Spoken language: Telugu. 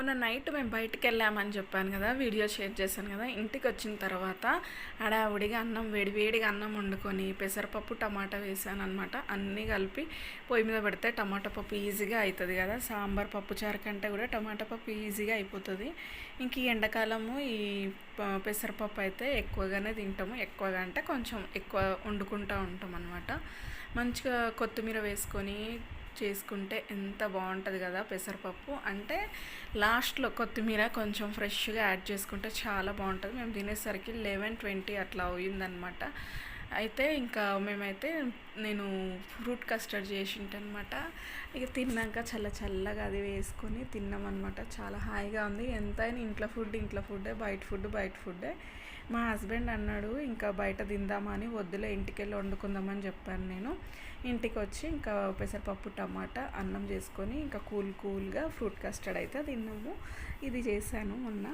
మొన్న నైట్ మేము బయటికి వెళ్ళామని చెప్పాను కదా, వీడియో షేర్ చేశాను కదా. ఇంటికి వచ్చిన తర్వాత హడావుడిగా అన్నం వేడివేడిగా అన్నం వండుకొని పెసరపప్పు టమాటా వేసాను అనమాట. అన్నీ కలిపి పొయ్యి మీద పెడితే టమాటా పప్పు ఈజీగా అవుతుంది కదా. సాంబార్ పప్పు చారు కంటే కూడా టమాటా పప్పు ఈజీగా అయిపోతుంది. ఇంక ఈ ఎండాకాలము ఈ పెసరపప్పు అయితే ఎక్కువగానే తింటాము. ఎక్కువగా అంటే కొంచెం ఎక్కువ వండుకుంటూ ఉంటాం అనమాట. మంచిగా కొత్తిమీర వేసుకొని చేసుకుంటే ఎంత బాగుంటుంది కదా పెసరపప్పు. అంటే లాస్ట్లో కొత్తిమీర కొంచెం ఫ్రెష్గా యాడ్ చేసుకుంటే చాలా బాగుంటుంది. మేము తినేసరికి 11:20 అట్లా అయిందనమాట. అయితే ఇంకా మేమైతే నేను ఫ్రూట్ కస్టర్డ్ చేసింటనమాట. ఇక తిన్నాక చల్లగా అది వేసుకొని తిన్నామన్నమాట. చాలా హాయిగా ఉంది. ఎంతైనా ఇంట్లో ఫుడ్డే, బయట ఫుడ్డే. మా హస్బెండ్ అన్నాడు ఇంకా బయట తిందామా అని. వద్దులే, ఇంటికెళ్ళి వండుకుందామని చెప్పాను నేను. ఇంటికి వచ్చి ఇంకా పెసరపప్పు టమాటా అన్నం చేసుకొని ఇంకా కూల్గా ఫ్రూట్ కస్టర్డ్ అయితే తిన్నాము. ఇది చేశాను మొన్న.